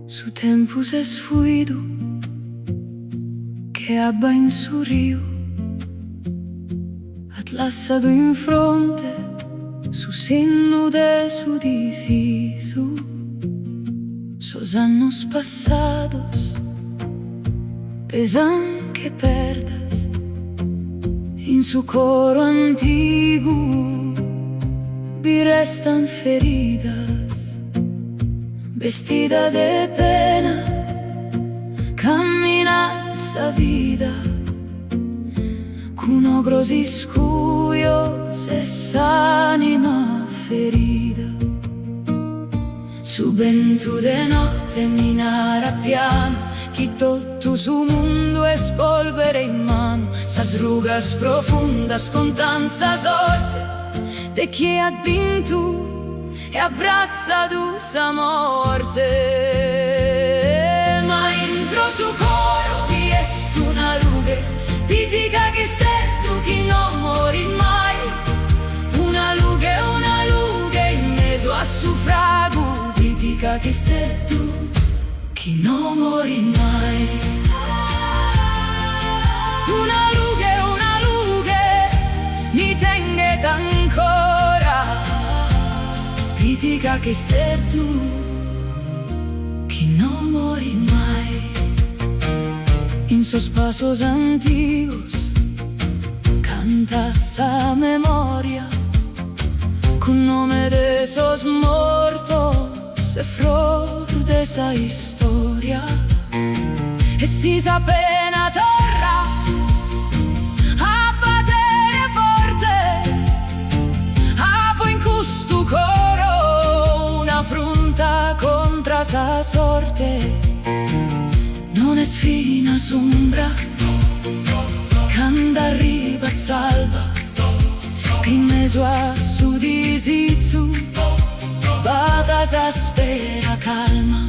Su tempus es fluido che abba in su rio, atlassado in fronte su sinnu de su disisu. Sos annos passados pesan que perdas in su coro antigu, vi restan feridas, vestida de pena, camina esa vida, con ogros iscuyos esa anima ferida. Su vento de notte minara piano, chi tutto su mundo es polvere in mano, sas rugas profundas con tanta sorte de chi ha vinto e abbrazza sa morte. Ma intro su coro di est una lughe, pitica che stetto chi non mori mai. Una lughe in mezzo a suffrago, pitica che stetto chi non mori mai. Una lughe mi tenget ancora, pitica che stai tu, che non mori mai. In sos pasos antiguos cantazza memoria, con nome de sos mortos e flor de esa historia. E si sa pena torra a battere forte, apo in custo coro una fronta contra sa sorte. Non è sfina sombra canda arriba salva, che in mezzo a su disizu bada sa spera calma.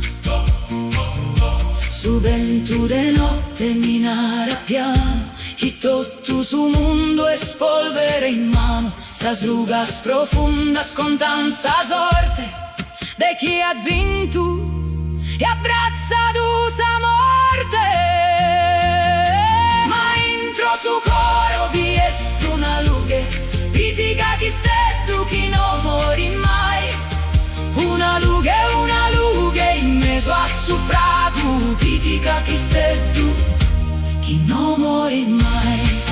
Su vento de notte minara piano, chi tutto su mundo es polvere in mano, sas rugas profundas con tanta sorte de chi ha vinto e abbrazza sa morte. Ma intro su coro vi est una lughe, pitica chi stetto chi non mori mai. Una lughe in mezzo a suffrago, pitica chi stetto chi non mori mai.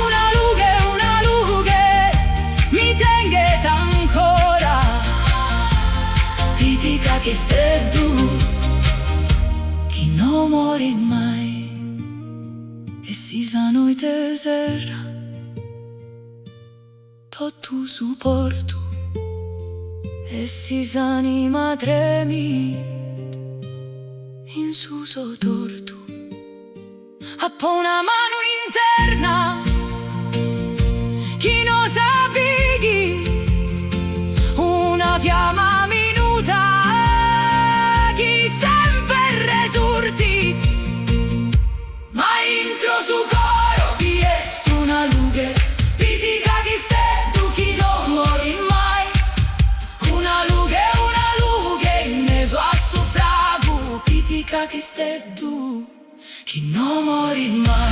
Una lughe mi tenget ancora, pitica chi stetto chi non mori mai. E si sa noi tesera tutto supporto, e si s'anima tremi in su torto. Appo una mano interna chi non sa bighi, una fiamma minuta chi sempre resurtit. Ma intro su coro vi est una lughe, pitica chi stetto chi non mori mai. Una lughe in mezzo a suffrago, pitica chi stetto chi non mori mai.